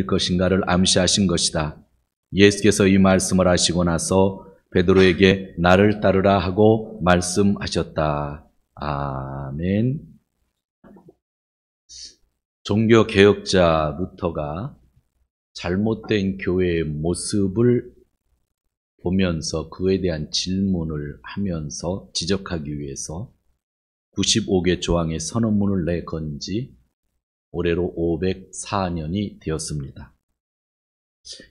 것인가를 암시하신 것이다. 예수께서 이 말씀을 하시고 나서 베드로에게 나를 따르라 하고 말씀하셨다. 아멘. 종교개혁자 루터가 잘못된 교회의 모습을 보면서 그에 대한 질문을 하면서 지적하기 위해서 95개 조항의 선언문을 내건 지 올해로 504년이 되었습니다.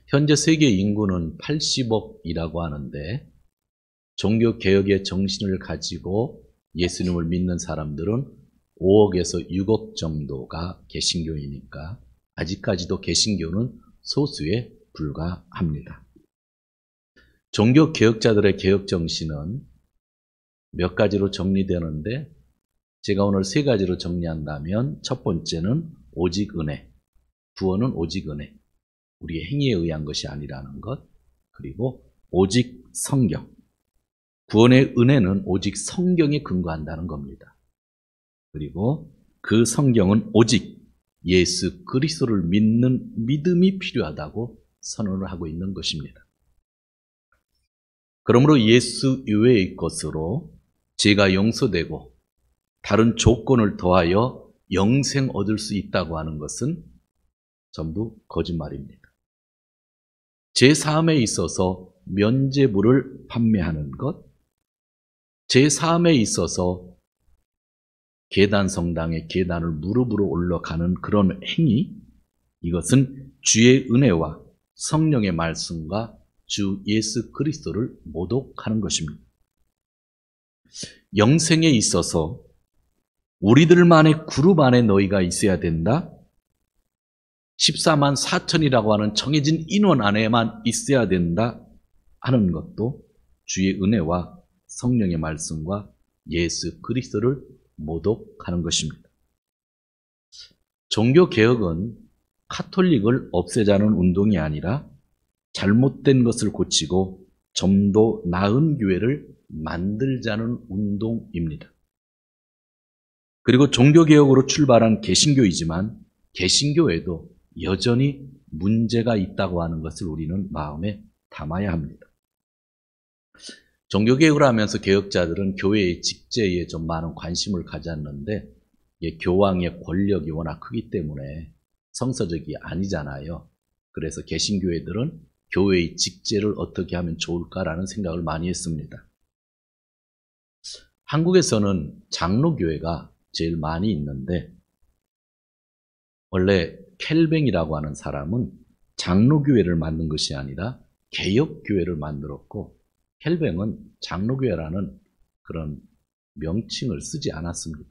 현재 세계 인구는 80억이라고 하는데 종교개혁의 정신을 가지고 예수님을 믿는 사람들은 5억에서 6억 정도가 개신교이니까 아직까지도 개신교는 소수에 불과합니다. 종교개혁자들의 개혁 정신은 몇 가지로 정리되는데 제가 오늘 세 가지로 정리한다면 첫 번째는 오직 은혜, 구원은 오직 은혜, 우리의 행위에 의한 것이 아니라는 것. 그리고 오직 성경, 구원의 은혜는 오직 성경에 근거한다는 겁니다. 그리고 그 성경은 오직 예수 그리스도를 믿는 믿음이 필요하다고 선언을 하고 있는 것입니다. 그러므로 예수 이외의 것으로 죄가 용서되고 다른 조건을 더하여 영생 얻을 수 있다고 하는 것은 전부 거짓말입니다. 제3에 있어서 면죄부를 판매하는 것, 제3에 있어서 계단 성당의 계단을 무릎으로 올라가는 그런 행위, 이것은 주의 은혜와 성령의 말씀과 주 예수 그리스도를 모독하는 것입니다. 영생에 있어서 우리들만의 그룹 안에 너희가 있어야 된다. 14만 4천이라고 하는 정해진 인원 안에만 있어야 된다 하는 것도 주의 은혜와 성령의 말씀과 예수 그리스도를 모독하는 것입니다. 종교개혁은 카톨릭을 없애자는 운동이 아니라 잘못된 것을 고치고 좀 더 나은 교회를 만들자는 운동입니다. 그리고 종교개혁으로 출발한 개신교이지만 개신교에도 여전히 문제가 있다고 하는 것을 우리는 마음에 담아야 합니다. 종교개혁을 하면서 개혁자들은 교회의 직제에 좀 많은 관심을 가졌는데 교황의 권력이 워낙 크기 때문에 성서적이 아니잖아요. 그래서 개신교회들은 교회의 직제를 어떻게 하면 좋을까라는 생각을 많이 했습니다. 한국에서는 장로교회가 제일 많이 있는데 원래 켈뱅이라고 하는 사람은 장로교회를 만든 것이 아니라 개혁교회를 만들었고 켈뱅은 장로교회라는 그런 명칭을 쓰지 않았습니다.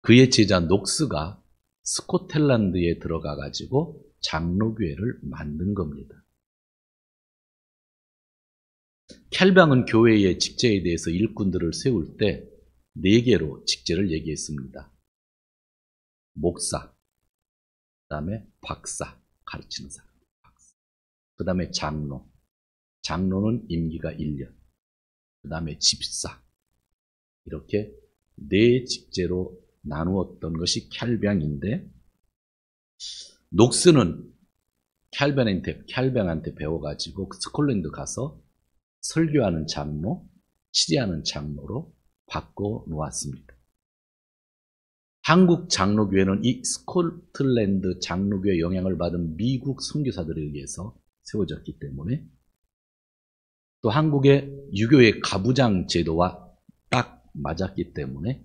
그의 제자 녹스가 스코틀랜드에 들어가 가지고 장로교회를 만든 겁니다. 켈뱅은 교회의 직제에 대해서 일꾼들을 세울 때 4개로 직제를 얘기했습니다. 목사, 그 다음에 박사, 가르치는 사람, 그 다음에 장로, 장로는 임기가 1년, 그 다음에 집사, 이렇게 4 직제로 나누었던 것이 켈뱅인데 녹스는 켈뱅한테 배워가지고 스콜랜드 가서 설교하는 장로, 치리하는 장로로 바꿔놓았습니다. 한국 장로교회는 이 스코틀랜드 장로교회 영향을 받은 미국 선교사들에 의해서 세워졌기 때문에 또 한국의 유교의 가부장 제도와 딱 맞았기 때문에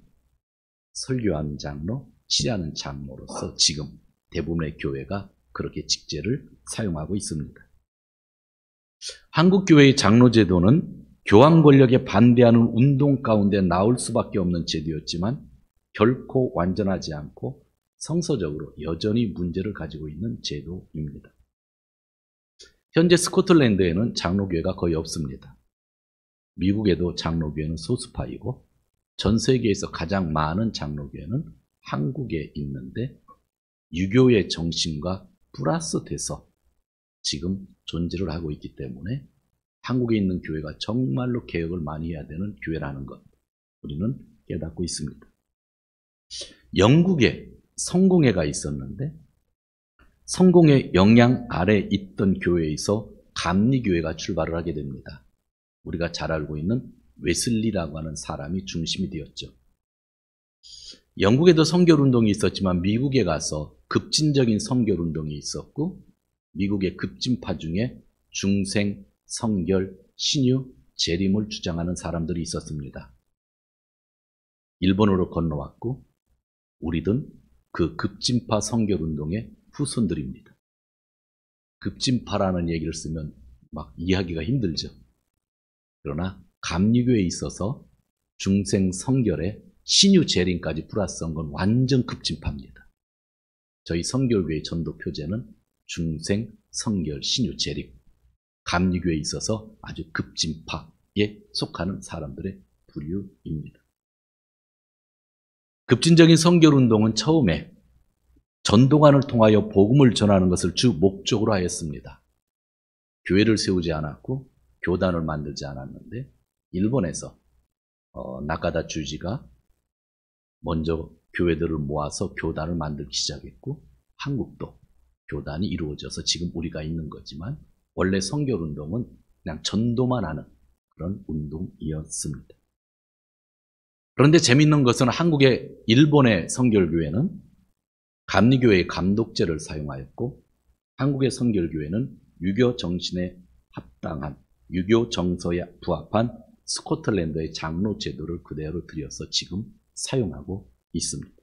설교하는 장로, 치리하는 장로로서 지금 대부분의 교회가 그렇게 직제를 사용하고 있습니다. 한국교회의 장로제도는 교황 권력에 반대하는 운동 가운데 나올 수밖에 없는 제도였지만 결코 완전하지 않고 성서적으로 여전히 문제를 가지고 있는 제도입니다. 현재 스코틀랜드에는 장로교회가 거의 없습니다. 미국에도 장로교회는 소수파이고 전 세계에서 가장 많은 장로교회는 한국에 있는데 유교의 정신과 플러스 돼서 지금 존재를 하고 있기 때문에 한국에 있는 교회가 정말로 개혁을 많이 해야 되는 교회라는 것 우리는 깨닫고 있습니다. 영국의 성공회가 있었는데 성공회 영향 아래 있던 교회에서 감리교회가 출발을 하게 됩니다. 우리가 잘 알고 있는 웨슬리라고 하는 사람이 중심이 되었죠. 영국에도 선결운동이 있었지만 미국에 가서 급진적인 선결운동이 있었고 미국의 급진파 중에 중생, 성결, 신유, 재림을 주장하는 사람들이 있었습니다. 일본으로 건너왔고 우리는 그 급진파 선결운동의 후손들입니다. 급진파라는 얘기를 쓰면 막 이해하기가 힘들죠. 그러나 감리교에 있어서 중생, 성결에 신유, 재림까지 플러스한 건 완전 급진파입니다. 저희 선결교회 전도 표제는 중생, 성결, 신유, 재림. 감리교에 있어서 아주 급진파에 속하는 사람들의 부류입니다. 급진적인 선결운동은 처음에 전도관을 통하여 복음을 전하는 것을 주 목적으로 하였습니다. 교회를 세우지 않았고 교단을 만들지 않았는데 일본에서 나카다 주지가 먼저 교회들을 모아서 교단을 만들기 시작했고 한국도 교단이 이루어져서 지금 우리가 있는 거지만 원래 선결운동은 그냥 전도만 하는 그런 운동이었습니다. 그런데 재미있는 것은 한국의 일본의 선결교회는 감리교회의 감독제를 사용하였고 한국의 선결교회는 유교 정신에 합당한 유교 정서에 부합한 스코틀랜드의 장로 제도를 그대로 들여서 지금 사용하고 있습니다.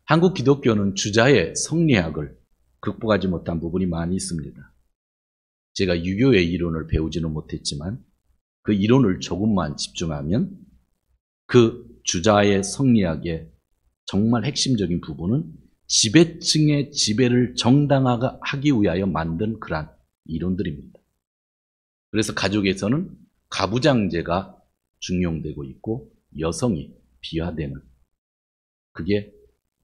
한국 기독교는 주자의 성리학을 극복하지 못한 부분이 많이 있습니다. 제가 유교의 이론을 배우지는 못했지만 그 이론을 조금만 집중하면 그 주자의 성리학의 정말 핵심적인 부분은 지배층의 지배를 정당화하기 위하여 만든 그러한 이론들입니다. 그래서 가족에서는 가부장제가 중용되고 있고 여성이 비하되는 그게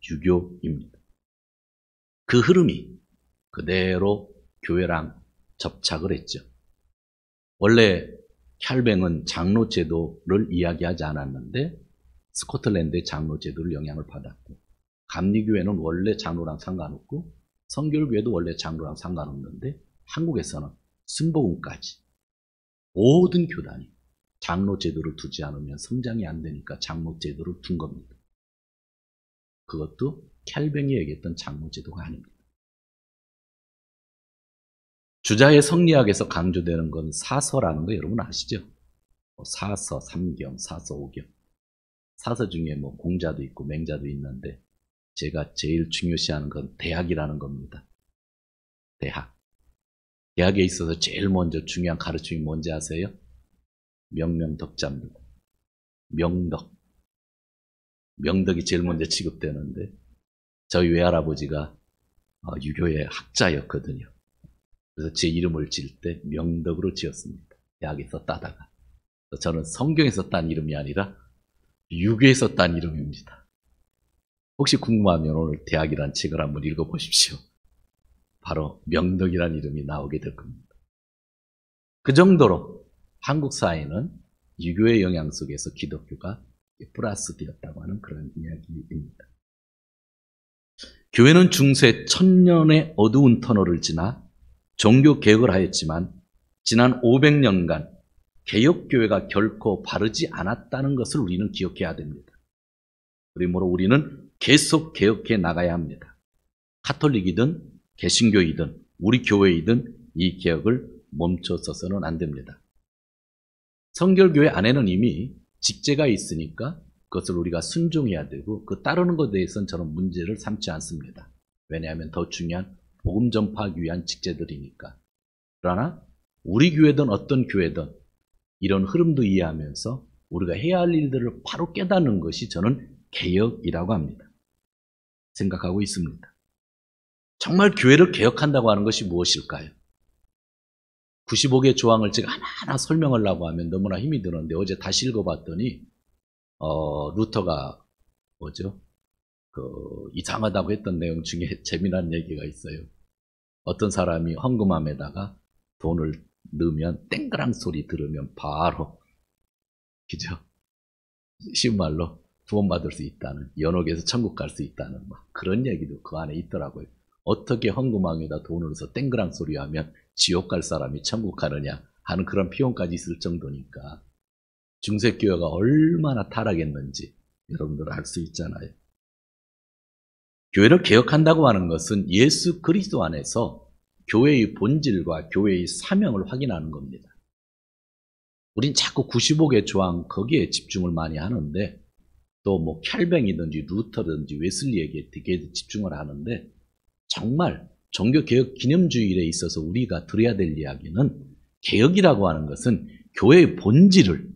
유교입니다. 그 흐름이 그대로 교회랑 접착을 했죠. 원래 캘뱅은 장로제도를 이야기하지 않았는데 스코틀랜드의 장로제도를 영향을 받았고 감리교회는 원래 장로랑 상관없고 선결교회도 원래 장로랑 상관없는데 한국에서는 순복음까지 모든 교단이 장로제도를 두지 않으면 성장이 안 되니까 장로제도를 둔 겁니다. 그것도 캘뱅이 얘기했던 장로제도가 아닙니다. 주자의 성리학에서 강조되는 건 사서라는 거 여러분 아시죠? 사서, 삼경, 사서, 오경. 사서 중에 공자도 있고 맹자도 있는데 제가 제일 중요시하는 건 대학이라는 겁니다. 대학. 대학에 있어서 제일 먼저 중요한 가르침이 뭔지 아세요? 명명덕자입니다. 명덕. 명덕이 제일 먼저 취급되는데 저희 외할아버지가 유교의 학자였거든요. 그래서 제 이름을 지을 때 명덕으로 지었습니다. 대학에서 따다가. 저는 성경에서 딴 이름이 아니라 유교에서 딴 이름입니다. 혹시 궁금하면 오늘 대학이란 책을 한번 읽어보십시오. 바로 명덕이란 이름이 나오게 될 겁니다. 그 정도로 한국 사회는 유교의 영향 속에서 기독교가 플러스 되었다고 하는 그런 이야기입니다. 교회는 중세 1000년의 어두운 터널을 지나 종교 개혁을 하였지만 지난 500년간 개혁교회가 결코 바르지 않았다는 것을 우리는 기억해야 됩니다. 그러므로 우리는 계속 개혁해 나가야 합니다. 카톨릭이든 개신교이든 우리 교회이든 이 개혁을 멈춰서서는 안 됩니다. 선결교회 안에는 이미 직제가 있으니까 그것을 우리가 순종해야 되고 그 따르는 것에 대해서는 저는 문제를 삼지 않습니다. 왜냐하면 더 중요한 복음 전파하기 위한 직제들이니까. 그러나 우리 교회든 어떤 교회든 이런 흐름도 이해하면서 우리가 해야 할 일들을 바로 깨닫는 것이 저는 개혁이라고 합니다. 생각하고 있습니다. 정말 교회를 개혁한다고 하는 것이 무엇일까요? 95개 조항을 제가 하나하나 설명하려고 하면 너무나 힘이 드는데 어제 다시 읽어봤더니 루터가 이상하다고 했던 내용 중에 재미난 얘기가 있어요. 어떤 사람이 헌금함에다가 돈을 넣으면 땡그랑 소리 들으면 바로 그죠? 쉬운 말로 구원받을 수 있다는, 연옥에서 천국 갈 수 있다는 막 그런 얘기도 그 안에 있더라고요. 어떻게 헌금왕에다 돈을 넣어서 땡그랑 소리 하면 지옥 갈 사람이 천국 가느냐 하는 그런 표현까지 있을 정도니까 중세교회가 얼마나 타락했는지 여러분들 알 수 있잖아요. 교회를 개혁한다고 하는 것은 예수 그리스도 안에서 교회의 본질과 교회의 사명을 확인하는 겁니다. 우린 자꾸 95개 조항 거기에 집중을 많이 하는데, 또 뭐 켈뱅이든지 루터든지 웨슬리에게 되게 집중을 하는데, 정말 종교개혁 기념주일에 있어서 우리가 들어야 될 이야기는, 개혁이라고 하는 것은 교회의 본질을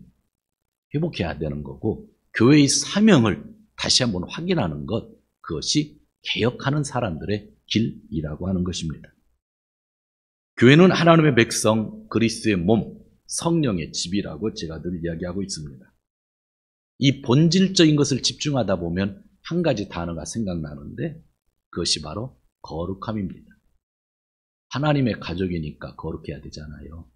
회복해야 되는 거고, 교회의 사명을 다시 한번 확인하는 것, 그것이 개혁하는 사람들의 길이라고 하는 것입니다. 교회는 하나님의 백성, 그리스도의 몸, 성령의 집이라고 제가 늘 이야기하고 있습니다. 이 본질적인 것을 집중하다 보면 한 가지 단어가 생각나는데, 그것이 바로 거룩함입니다. 하나님의 가족이니까 거룩해야 되잖아요.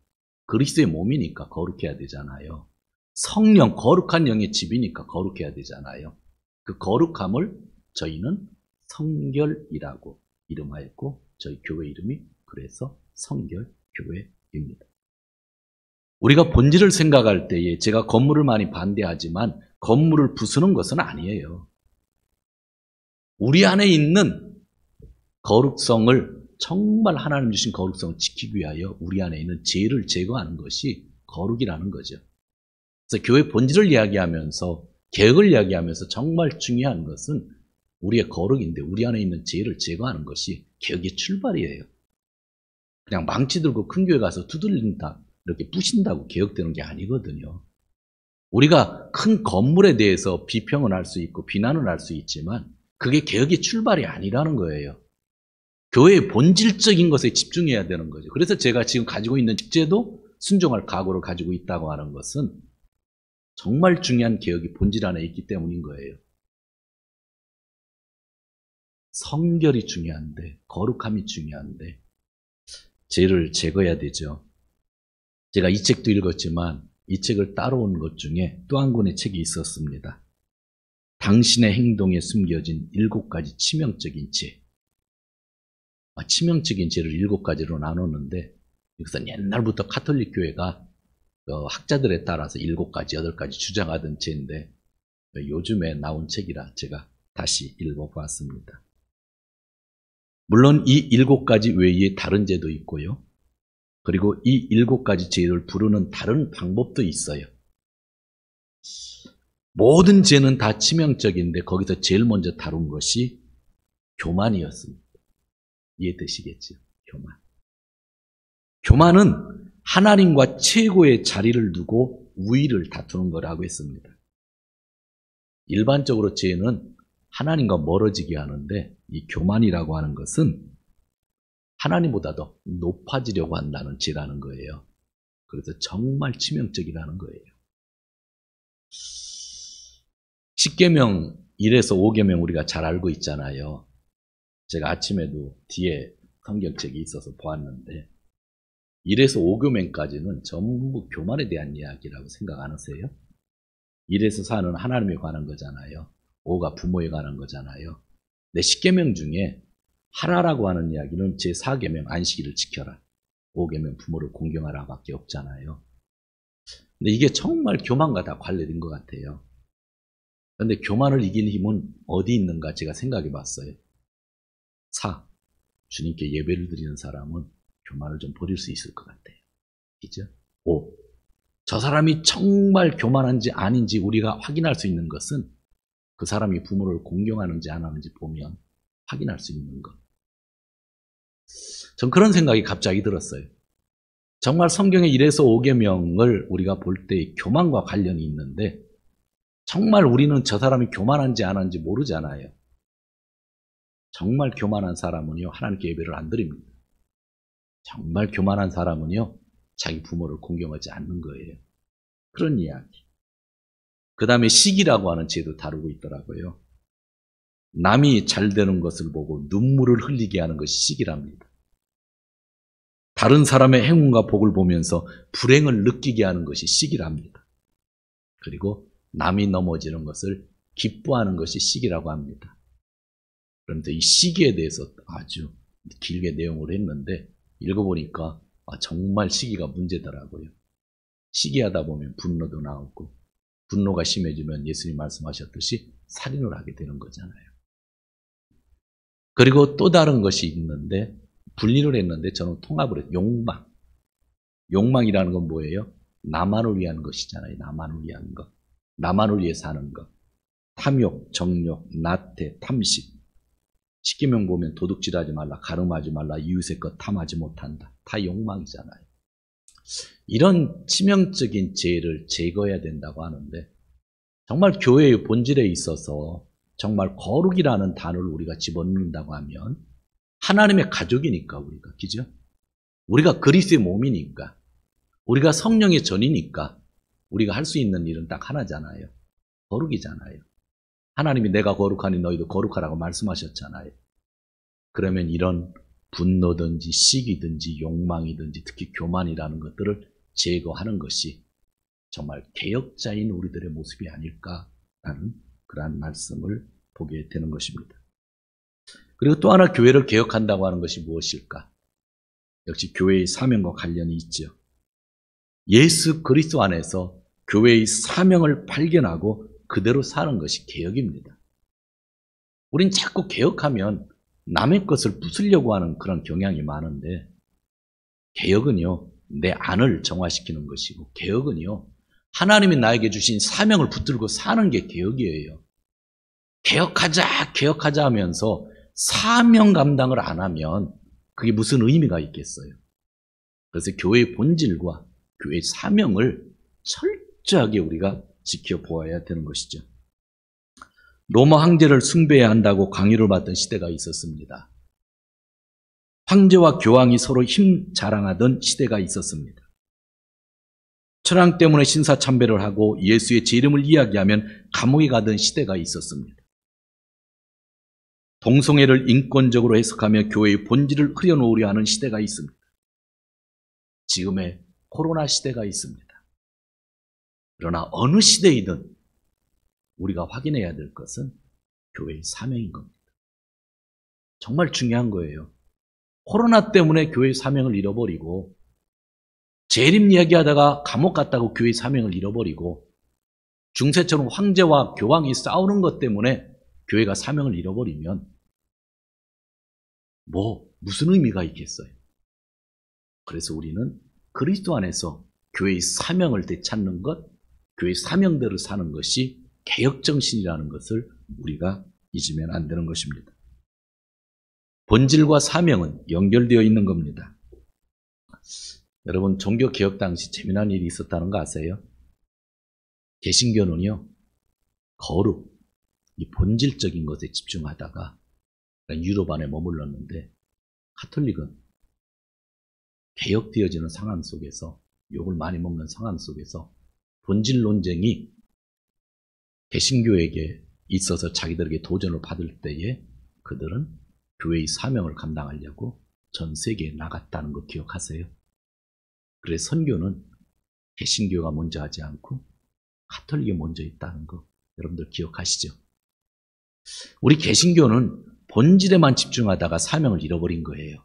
그리스도의 몸이니까 거룩해야 되잖아요. 성령, 거룩한 영의 집이니까 거룩해야 되잖아요. 그 거룩함을 저희는 성결이라고 이름하였고, 저희 교회 이름이 그래서 성결교회입니다. 우리가 본질을 생각할 때에 제가 건물을 많이 반대하지만 건물을 부수는 것은 아니에요. 우리 안에 있는 거룩성을, 정말 하나님 주신 거룩성을 지키기 위하여 우리 안에 있는 죄를 제거하는 것이 거룩이라는 거죠. 그래서 교회 본질을 이야기하면서, 개혁을 이야기하면서 정말 중요한 것은 우리의 거룩인데, 우리 안에 있는 죄를 제거하는 것이 개혁의 출발이에요. 그냥 망치 들고 큰 교회 가서 두들린다, 이렇게 부신다고 개혁되는 게 아니거든요. 우리가 큰 건물에 대해서 비평은 할 수 있고 비난은 할 수 있지만 그게 개혁의 출발이 아니라는 거예요. 교회의 본질적인 것에 집중해야 되는 거죠. 그래서 제가 지금 가지고 있는 직제도 순종할 각오를 가지고 있다고 하는 것은 정말 중요한 개혁이 본질 안에 있기 때문인 거예요. 성결이 중요한데, 거룩함이 중요한데 죄를 제거해야 되죠. 제가 이 책도 읽었지만 이 책을 따라온 것 중에 또 한 권의 책이 있었습니다. 당신의 행동에 숨겨진 7가지 치명적인 죄. 치명적인 죄를 7가지로 나눴는데, 이것은 옛날부터 가톨릭 교회가 학자들에 따라서 7가지, 8가지 주장하던 죄인데 요즘에 나온 책이라 제가 다시 읽어보았습니다. 물론 이 7가지 외에 다른 죄도 있고요. 그리고 이 7가지 죄를 부르는 다른 방법도 있어요. 모든 죄는 다 치명적인데 거기서 제일 먼저 다룬 것이 교만이었습니다. 이해되시겠죠? 교만. 교만은 하나님과 최고의 자리를 두고 우위를 다투는 거라고 했습니다. 일반적으로 죄는 하나님과 멀어지게 하는데, 이 교만이라고 하는 것은 하나님보다 더 높아지려고 한다는 죄라는 거예요. 그래서 정말 치명적이라는 거예요. 10계명 1에서 5계명 우리가 잘 알고 있잖아요. 제가 아침에도 뒤에 성경책이 있어서 보았는데 1에서 5계명까지는 전부 교만에 대한 이야기라고 생각 안 하세요? 1에서 4는 하나님에 관한 거잖아요. 5가 부모에 관한 거잖아요. 내 10계명 중에 하나라고 하는 이야기는 제4계명 안식일을 지켜라, 5계명 부모를 공경하라 밖에 없잖아요. 근데 이게 정말 교만과 다 관련된 것 같아요. 그런데 교만을 이길 힘은 어디 있는가 제가 생각해 봤어요. 4. 주님께 예배를 드리는 사람은 교만을 좀 버릴 수 있을 것 같아요. 그죠? 5. 저 사람이 정말 교만한지 아닌지 우리가 확인할 수 있는 것은 그 사람이 부모를 공경하는지 안 하는지 보면 확인할 수 있는 것. 전 그런 생각이 갑자기 들었어요. 정말 성경의 1에서 5계명을 우리가 볼 때 교만과 관련이 있는데 정말 우리는 저 사람이 교만한지 안 하는지 모르잖아요. 정말 교만한 사람은요, 하나님께 예배를 안 드립니다. 정말 교만한 사람은요, 자기 부모를 공경하지 않는 거예요. 그런 이야기. 그 다음에 시기라고 하는 죄도 다루고 있더라고요. 남이 잘 되는 것을 보고 눈물을 흘리게 하는 것이 시기랍니다. 다른 사람의 행운과 복을 보면서 불행을 느끼게 하는 것이 시기랍니다. 그리고 남이 넘어지는 것을 기뻐하는 것이 시기라고 합니다. 그런데 이 시기에 대해서 아주 길게 내용을 했는데 읽어보니까 정말 시기가 문제더라고요. 시기하다 보면 분노도 나오고 분노가 심해지면 예수님 말씀하셨듯이 살인을 하게 되는 거잖아요. 그리고 또 다른 것이 있는데 분리를 했는데 저는 통합을 해요. 욕망. 욕망이라는 건 뭐예요? 나만을 위한 것이잖아요. 나만을 위한 것. 나만을 위해 사는 것. 탐욕, 정욕, 나태, 탐식. 십계명 보면 도둑질하지 말라, 가늠하지 말라, 이웃의 것 탐하지 못한다. 다 욕망이잖아요. 이런 치명적인 죄를 제거해야 된다고 하는데 정말 교회의 본질에 있어서 정말 거룩이라는 단어를 우리가 집어넣는다고 하면 하나님의 가족이니까 우리가, 그죠? 우리가 그리스도의 몸이니까 우리가 성령의 전이니까 우리가 할 수 있는 일은 딱 하나잖아요. 거룩이잖아요. 하나님이 내가 거룩하니 너희도 거룩하라고 말씀하셨잖아요. 그러면 이런 분노든지 시기든지 욕망이든지 특히 교만이라는 것들을 제거하는 것이 정말 개혁자인 우리들의 모습이 아닐까라는 그러한 말씀을 보게 되는 것입니다. 그리고 또 하나 교회를 개혁한다고 하는 것이 무엇일까? 역시 교회의 사명과 관련이 있죠. 예수 그리스도 안에서 교회의 사명을 발견하고 그대로 사는 것이 개혁입니다. 우린 자꾸 개혁하면 남의 것을 부수려고 하는 그런 경향이 많은데 개혁은요, 내 안을 정화시키는 것이고 개혁은요, 하나님이 나에게 주신 사명을 붙들고 사는 게 개혁이에요. 개혁하자 하면서 사명 감당을 안 하면 그게 무슨 의미가 있겠어요? 그래서 교회의 본질과 교회의 사명을 철저하게 우리가 지켜보아야 되는 것이죠. 로마 황제를 숭배해야 한다고 강요를 받던 시대가 있었습니다. 황제와 교황이 서로 힘 자랑하던 시대가 있었습니다. 천황 때문에 신사참배를 하고 예수의 제 이름을 이야기하면 감옥에 가던 시대가 있었습니다. 동성애를 인권적으로 해석하며 교회의 본질을 흐려놓으려 하는 시대가 있습니다. 지금의 코로나 시대가 있습니다. 그러나 어느 시대이든 우리가 확인해야 될 것은 교회의 사명인 겁니다. 정말 중요한 거예요. 코로나 때문에 교회의 사명을 잃어버리고 재림 이야기하다가 감옥 갔다고 교회의 사명을 잃어버리고 중세처럼 황제와 교황이 싸우는 것 때문에 교회가 사명을 잃어버리면 무슨 의미가 있겠어요? 그래서 우리는 그리스도 안에서 교회의 사명을 되찾는 것, 교회의 사명대로 사는 것이 개혁정신이라는 것을 우리가 잊으면 안 되는 것입니다. 본질과 사명은 연결되어 있는 겁니다. 여러분, 종교개혁 당시 재미난 일이 있었다는 거 아세요? 개신교는요, 거룩, 이 본질적인 것에 집중하다가 유럽 안에 머물렀는데 가톨릭은 개혁되어지는 상황 속에서 욕을 많이 먹는 상황 속에서 본질 논쟁이 개신교에게 있어서 자기들에게 도전을 받을 때에 그들은 교회의 사명을 감당하려고 전 세계에 나갔다는 거 기억하세요? 그래서 선교는 개신교가 먼저 하지 않고 가톨릭이 먼저 있다는 거 여러분들 기억하시죠? 우리 개신교는 본질에만 집중하다가 사명을 잃어버린 거예요.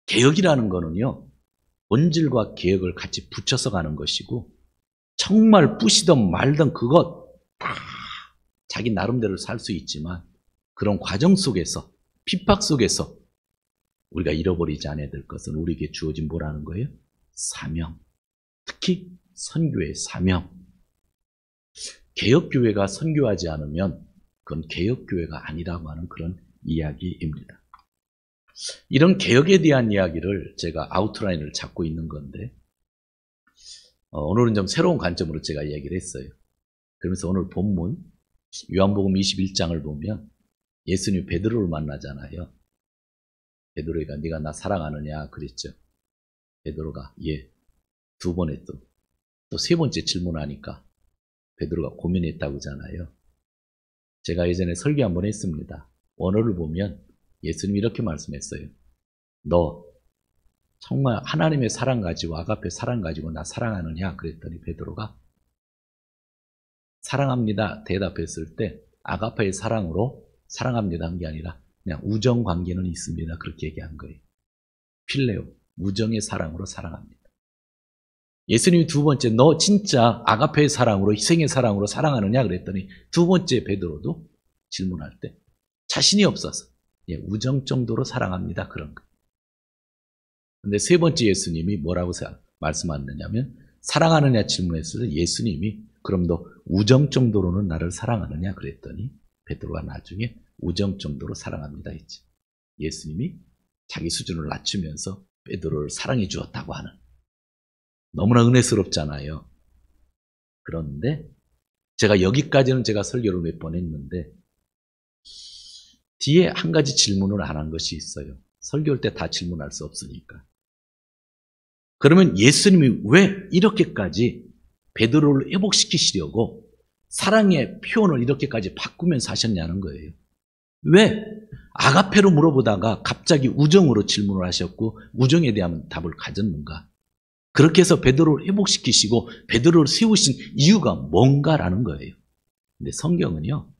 개혁이라는 거는요, 본질과 개혁을 같이 붙여서 가는 것이고 정말 뿌시던 말던 그것 다 자기 나름대로 살 수 있지만 그런 과정 속에서 핍박 속에서 우리가 잃어버리지 않아야 될 것은 우리에게 주어진 뭐라는 거예요? 사명. 특히 선교의 사명. 개혁교회가 선교하지 않으면 그건 개혁교회가 아니라고 하는 그런 이야기입니다. 이런 개혁에 대한 이야기를 제가 아웃라인을 잡고 있는 건데 오늘은 좀 새로운 관점으로 제가 이야기를 했어요. 그러면서 오늘 본문 요한복음 21장을 보면 예수님이 베드로를 만나잖아요. 베드로가 네가 나 사랑하느냐 그랬죠. 베드로가 예. 두 번에 또 세 번째 질문하니까 베드로가 고민했다고 하잖아요. 제가 예전에 설교 한번 했습니다. 원어를 보면 예수님이 이렇게 말씀했어요. 너 정말 하나님의 사랑 가지고 아가페 사랑 가지고 나 사랑하느냐 그랬더니 베드로가 사랑합니다 대답했을 때 아가페의 사랑으로 사랑합니다 한 게 아니라 그냥 우정 관계는 있습니다. 그렇게 얘기한 거예요. 필레오, 우정의 사랑으로 사랑합니다. 예수님이 두 번째, 너 진짜 아가페의 사랑으로, 희생의 사랑으로 사랑하느냐 그랬더니 두 번째 베드로도 질문할 때 자신이 없어서 우정 정도로 사랑합니다 그런 거예요. 근데 세 번째 예수님이 뭐라고 말씀하느냐면 사랑하느냐 질문했을 때 예수님이 그럼 너 우정 정도로는 나를 사랑하느냐 그랬더니 베드로가 나중에 우정 정도로 사랑합니다 했지. 예수님이 자기 수준을 낮추면서 베드로를 사랑해 주었다고 하는, 너무나 은혜스럽잖아요. 그런데 제가 여기까지는 제가 설교를 몇 번 했는데 뒤에 한 가지 질문을 안 한 것이 있어요. 설교할 때 다 질문할 수 없으니까. 그러면 예수님이 왜 이렇게까지 베드로를 회복시키시려고 사랑의 표현을 이렇게까지 바꾸면서 하셨냐는 거예요. 왜 아가페로 물어보다가 갑자기 우정으로 질문을 하셨고 우정에 대한 답을 가졌는가? 그렇게 해서 베드로를 회복시키시고 베드로를 세우신 이유가 뭔가라는 거예요. 근데 성경은요,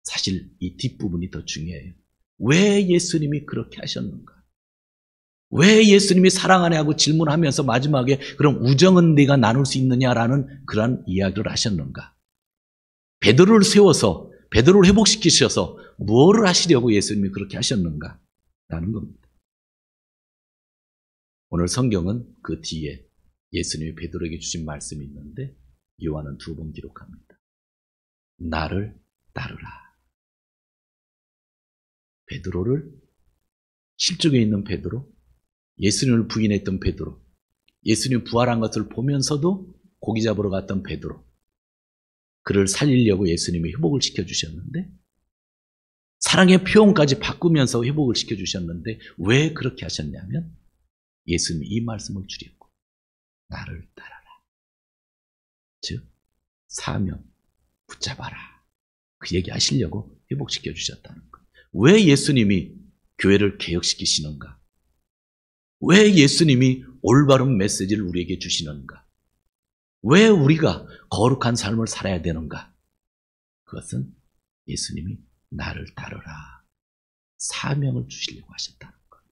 사실 이 뒷부분이 더 중요해요. 왜 예수님이 그렇게 하셨는가? 왜 예수님이 사랑 안에 하고 질문하면서 마지막에 그럼 우정은 네가 나눌 수 있느냐라는 그런 이야기를 하셨는가? 베드로를 세워서 베드로를 회복시키셔서 뭐를 하시려고 예수님이 그렇게 하셨는가? 라는 겁니다. 오늘 성경은 그 뒤에 예수님이 베드로에게 주신 말씀이 있는데 요한은 두 번 기록합니다. 나를 따르라. 베드로를, 실족에 있는 베드로, 예수님을 부인했던 베드로, 예수님 부활한 것을 보면서도 고기 잡으러 갔던 베드로, 그를 살리려고 예수님이 회복을 시켜주셨는데 사랑의 표현까지 바꾸면서 회복을 시켜주셨는데 왜 그렇게 하셨냐면 예수님이 이 말씀을 주렸고 나를 따라라. 즉 사명 붙잡아라. 그 얘기 하시려고 회복시켜주셨다는 거예요. 왜 예수님이 교회를 개혁시키시는가? 왜 예수님이 올바른 메시지를 우리에게 주시는가? 왜 우리가 거룩한 삶을 살아야 되는가? 그것은 예수님이 나를 따르라. 사명을 주시려고 하셨다는 거예요.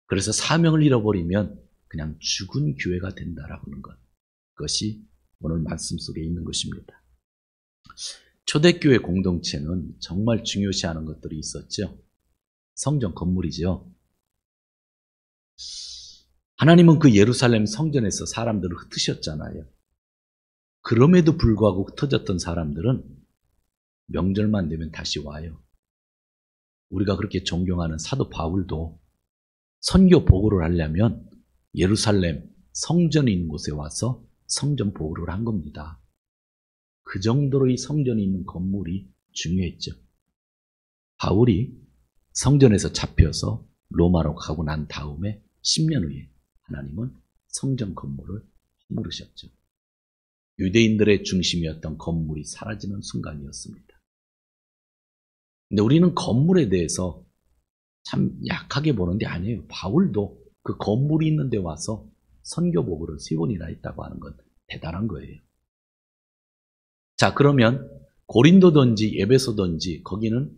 그래서 사명을 잃어버리면 그냥 죽은 교회가 된다라고 하는 것. 그것이 오늘 말씀 속에 있는 것입니다. 초대교회 공동체는 정말 중요시하는 것들이 있었죠. 성전 건물이죠. 하나님은 그 예루살렘 성전에서 사람들을 흩으셨잖아요. 그럼에도 불구하고 흩어졌던 사람들은 명절만 되면 다시 와요. 우리가 그렇게 존경하는 사도 바울도 선교 보고를 하려면 예루살렘 성전이 있는 곳에 와서 성전 보고를 한 겁니다. 그 정도로 이 성전이 있는 건물이 중요했죠. 바울이 성전에서 잡혀서 로마로 가고 난 다음에 10년 후에 하나님은 성전 건물을 허물으셨죠. 유대인들의 중심이었던 건물이 사라지는 순간이었습니다. 근데 우리는 건물에 대해서 참 약하게 보는 게 아니에요. 바울도 그 건물이 있는 데 와서 선교복음을 3번이나 했다고 하는 건 대단한 거예요. 자, 그러면 고린도든지 에베소든지 거기는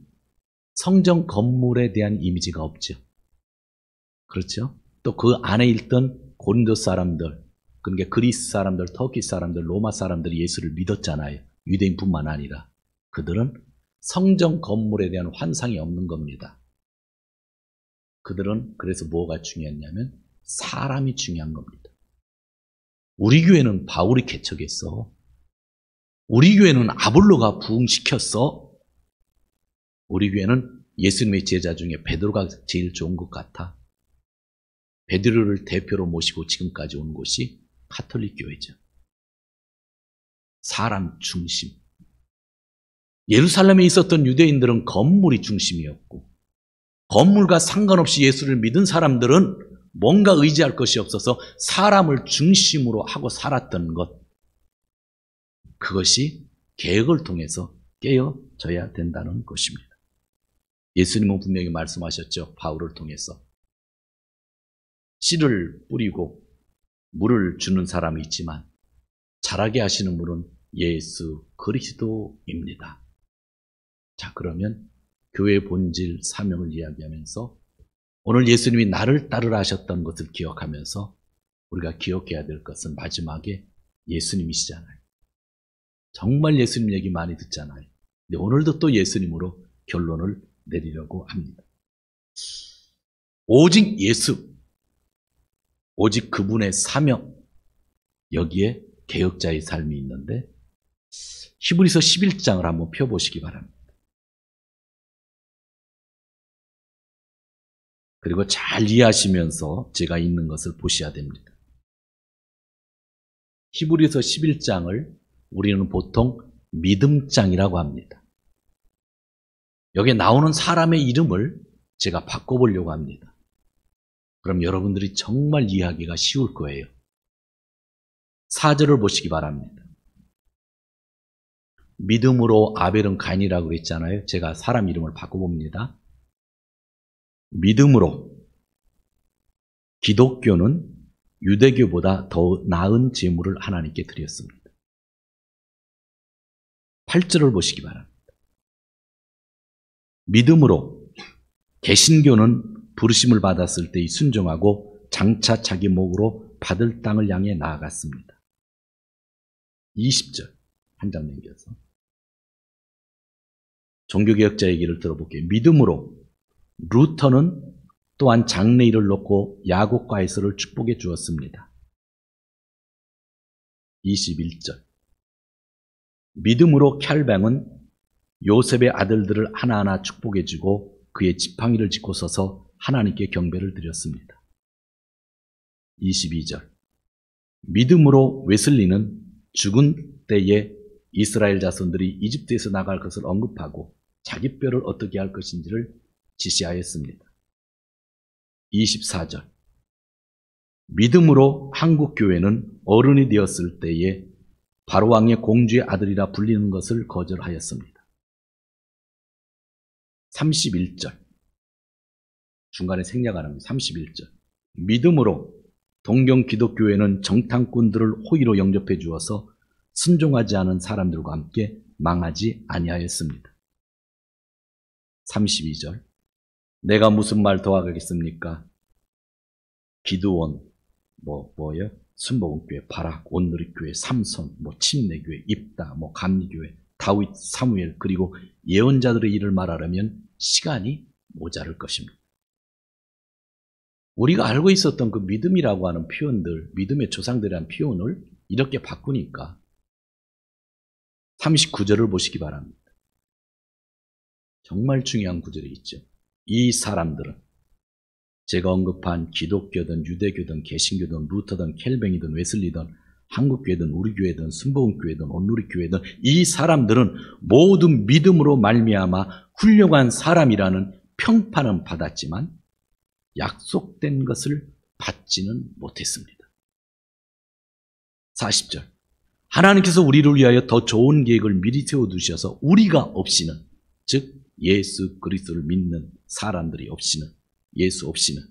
성전 건물에 대한 이미지가 없죠. 그렇죠? 또 그 안에 있던 고린도 사람들, 그러니까 그리스 사람들, 터키 사람들, 로마 사람들이 예수를 믿었잖아요. 유대인뿐만 아니라. 그들은 성전 건물에 대한 환상이 없는 겁니다. 그들은 그래서 뭐가 중요했냐면 사람이 중요한 겁니다. 우리 교회는 바울이 개척했어. 우리 교회는 아볼로가 부흥시켰어. 우리 교회는 예수님의 제자 중에 베드로가 제일 좋은 것 같아. 베드로를 대표로 모시고 지금까지 온 곳이 가톨릭 교회죠. 사람 중심. 예루살렘에 있었던 유대인들은 건물이 중심이었고 건물과 상관없이 예수를 믿은 사람들은 뭔가 의지할 것이 없어서 사람을 중심으로 하고 살았던 것. 그것이 개혁을 통해서 깨어져야 된다는 것입니다. 예수님은 분명히 말씀하셨죠. 바울을 통해서. 씨를 뿌리고 물을 주는 사람이 있지만 자라게 하시는 분은 예수 그리스도입니다. 자, 그러면 교회의 본질, 사명을 이야기하면서 오늘 예수님이 나를 따르라 하셨던 것을 기억하면서 우리가 기억해야 될 것은 마지막에 예수님이시잖아요. 정말 예수님 얘기 많이 듣잖아요. 근데 오늘도 또 예수님으로 결론을 내리려고 합니다. 오직 예수, 오직 그분의 사명, 여기에 개혁자의 삶이 있는데 히브리서 11장을 한번 펴보시기 바랍니다. 그리고 잘 이해하시면서 제가 있는 것을 보셔야 됩니다. 히브리서 11장을 우리는 보통 믿음장이라고 합니다. 여기에 나오는 사람의 이름을 제가 바꿔보려고 합니다. 그럼 여러분들이 정말 이해하기가 쉬울 거예요. 4절을 보시기 바랍니다. 믿음으로 아벨은 가인이라고 그랬잖아요. 제가 사람 이름을 바꿔봅니다. 믿음으로 기독교는 유대교보다 더 나은 제물을 하나님께 드렸습니다. 8절을 보시기 바랍니다. 믿음으로 개신교는 부르심을 받았을 때 순종하고 장차 자기 목으로 받을 땅을 향해 나아갔습니다. 20절 한 장 넘겨서 종교개혁자 얘기를 들어볼게요. 믿음으로 루터는 또한 장래일을 놓고 야곱 과에서를 축복해 주었습니다. 21절 믿음으로 켈뱅은 요셉의 아들들을 하나하나 축복해 주고 그의 지팡이를 짚고 서서 하나님께 경배를 드렸습니다. 22절 믿음으로 웨슬리는 죽은 때에 이스라엘 자손들이 이집트에서 나갈 것을 언급하고 자기 뼈를 어떻게 할 것인지를 지시하였습니다. 24절 믿음으로 한국교회는 어른이 되었을 때에 바로왕의 공주의 아들이라 불리는 것을 거절하였습니다. 31절 중간에 생략하는 거예요. 31절 믿음으로 동경 기독교회는 정탐꾼들을 호의로 영접해 주어서 순종하지 않은 사람들과 함께 망하지 아니하였습니다. 32절 내가 무슨 말 더 하겠습니까? 기드온 뭐예요? 순복음교회, 바락, 온누리교회, 삼손, 침례교회, 입다, 감리교회, 다윗, 사무엘 그리고 예언자들의 일을 말하려면 시간이 모자랄 것입니다. 우리가 알고 있었던 그 믿음이라고 하는 표현들, 믿음의 조상들이라는 표현을 이렇게 바꾸니까 39절을 보시기 바랍니다. 정말 중요한 구절이 있죠. 이 사람들은 제가 언급한 기독교든 유대교든 개신교든 루터든 켈뱅이든 웨슬리든 한국교회든 우리교회든 순복음교회든 온누리교회든 이 사람들은 모두 믿음으로 말미암아 훌륭한 사람이라는 평판은 받았지만 약속된 것을 받지는 못했습니다. 40절 하나님께서 우리를 위하여 더 좋은 계획을 미리 세워두셔서 우리가 없이는 즉 예수 그리스도를 믿는 사람들이 없이는 예수 없이는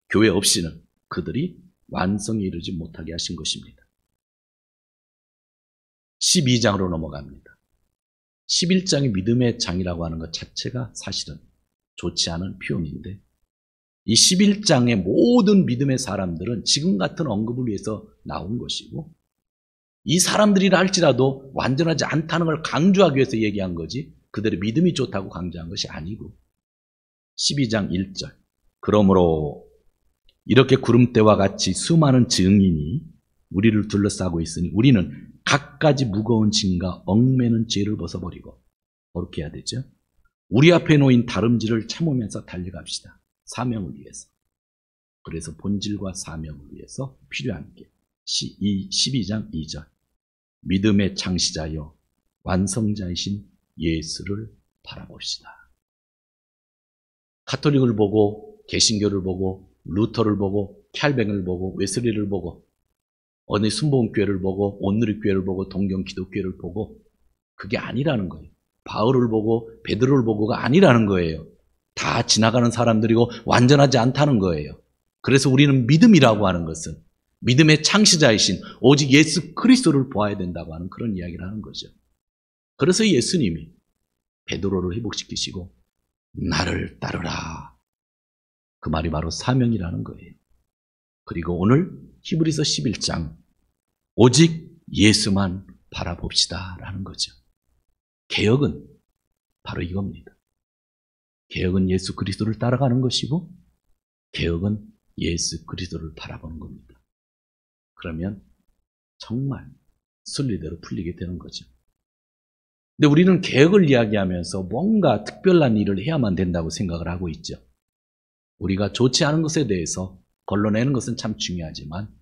교회 없이는 그들이 완성에 이르지 못하게 하신 것입니다. 12장으로 넘어갑니다. 11장이 믿음의 장이라고 하는 것 자체가 사실은 좋지 않은 표현인데 이 11장의 모든 믿음의 사람들은 지금 같은 언급을 위해서 나온 것이고 이 사람들이라 할지라도 완전하지 않다는 걸 강조하기 위해서 얘기한 거지 그들의 믿음이 좋다고 강조한 것이 아니고 12장 1절 그러므로 이렇게 구름대와 같이 수많은 증인이 우리를 둘러싸고 있으니 우리는 갖가지 무거운 짐과 얽매는 죄를 벗어버리고 어떻게 해야 되죠? 우리 앞에 놓인 다름질을 참으면서 달려갑시다. 사명을 위해서. 그래서 본질과 사명을 위해서 필요한 게 12장 2절 믿음의 창시자여 완성자이신 예수를 바라봅시다. 가톨릭을 보고 개신교를 보고 루터를 보고 켈뱅을 보고 웨슬리를 보고 어느 순복음교회를 보고 온누리교회를 보고 동경 기독교회를 보고 그게 아니라는 거예요. 바울을 보고 베드로를 보고가 아니라는 거예요. 다 지나가는 사람들이고 완전하지 않다는 거예요. 그래서 우리는 믿음이라고 하는 것은 믿음의 창시자이신 오직 예수 그리스도를 보아야 된다고 하는 그런 이야기를 하는 거죠. 그래서 예수님이 베드로를 회복시키시고 나를 따르라. 그 말이 바로 사명이라는 거예요. 그리고 오늘 히브리서 11장 오직 예수만 바라봅시다 라는 거죠. 개혁은 바로 이겁니다. 개혁은 예수 그리스도를 따라가는 것이고 개혁은 예수 그리스도를 바라보는 겁니다. 그러면 정말 순리대로 풀리게 되는 거죠. 근데 우리는 개혁을 이야기하면서 뭔가 특별한 일을 해야만 된다고 생각을 하고 있죠. 우리가 좋지 않은 것에 대해서 걸러내는 것은 참 중요하지만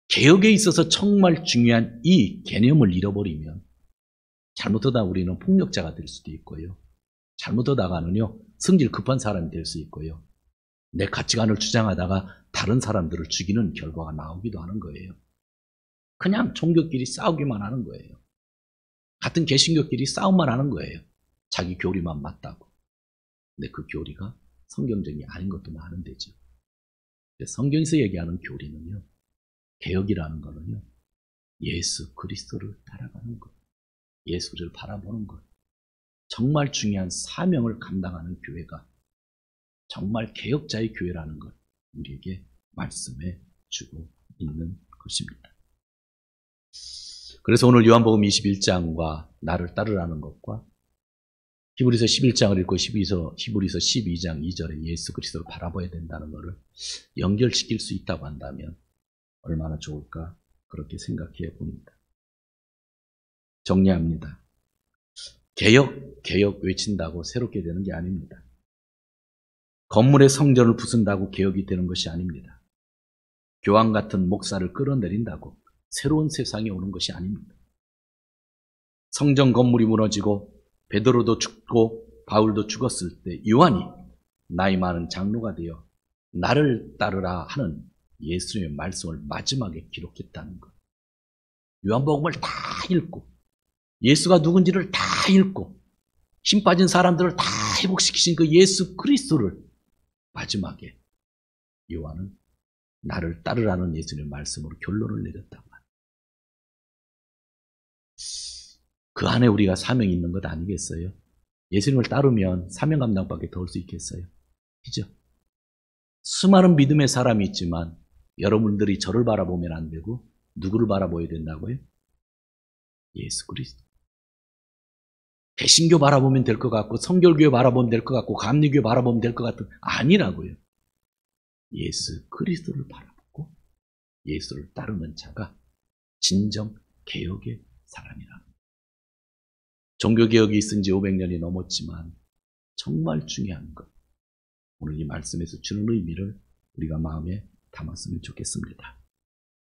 개혁에 있어서 정말 중요한 이 개념을 잃어버리면 잘못하다 우리는 폭력자가 될 수도 있고요. 잘못하다가는요, 성질 급한 사람이 될 수 있고요. 내 가치관을 주장하다가 다른 사람들을 죽이는 결과가 나오기도 하는 거예요. 그냥 종교끼리 싸우기만 하는 거예요. 같은 개신교끼리 싸움만 하는 거예요. 자기 교리만 맞다고. 근데 그 교리가 성경적이 아닌 것도 많은 데죠. 성경에서 얘기하는 교리는요, 개혁이라는 거는요, 예수 그리스도를 따라가는 것, 예수를 바라보는 것, 정말 중요한 사명을 감당하는 교회가 정말 개혁자의 교회라는 것 우리에게 말씀해 주고 있는 것입니다. 그래서 오늘 요한복음 21장과 나를 따르라는 것과 히브리서 11장을 읽고 히브리서 12장 2절에 예수 그리스도를 바라봐야 된다는 것을 연결시킬 수 있다고 한다면 얼마나 좋을까 그렇게 생각해 봅니다. 정리합니다. 개혁 외친다고 새롭게 되는 게 아닙니다. 건물의 성전을 부순다고 개혁이 되는 것이 아닙니다. 교황 같은 목사를 끌어내린다고 새로운 세상이 오는 것이 아닙니다. 성전 건물이 무너지고 베드로도 죽고 바울도 죽었을 때 요한이 나이 많은 장로가 되어 나를 따르라 하는 예수님의 말씀을 마지막에 기록했다는 것. 요한복음을 다 읽고 예수가 누군지를 다 읽고 힘 빠진 사람들을 다 회복시키신 그 예수 그리스도를 마지막에 요한은 나를 따르라는 예수님의 말씀으로 결론을 내렸다고 합니다. 그 안에 우리가 사명이 있는 것 아니겠어요? 예수님을 따르면 사명 감당밖에 더 올 수 있겠어요? 그죠? 수많은 믿음의 사람이 있지만 여러분들이 저를 바라보면 안 되고 누구를 바라봐야 된다고요? 예수 그리스도. 개신교 바라보면 될 것 같고 성결교회 바라보면 될 것 같고 감리교회 바라보면 될 것 같은 아니라고요. 예수 그리스도를 바라보고 예수를 따르는 자가 진정 개혁의 사람이라. 종교개혁이 있은 지 500년이 넘었지만 정말 중요한 것, 오늘 이 말씀에서 주는 의미를 우리가 마음에 담았으면 좋겠습니다.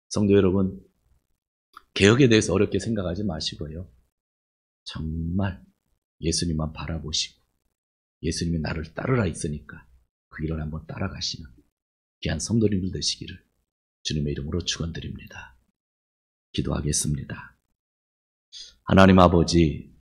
성도 여러분, 개혁에 대해서 어렵게 생각하지 마시고요. 정말 예수님만 바라보시고 예수님이 나를 따르라 있으니까 그 길을 한번 따라가시는 귀한 성도님들 되시기를 주님의 이름으로 축원드립니다. 기도하겠습니다. 하나님 아버지,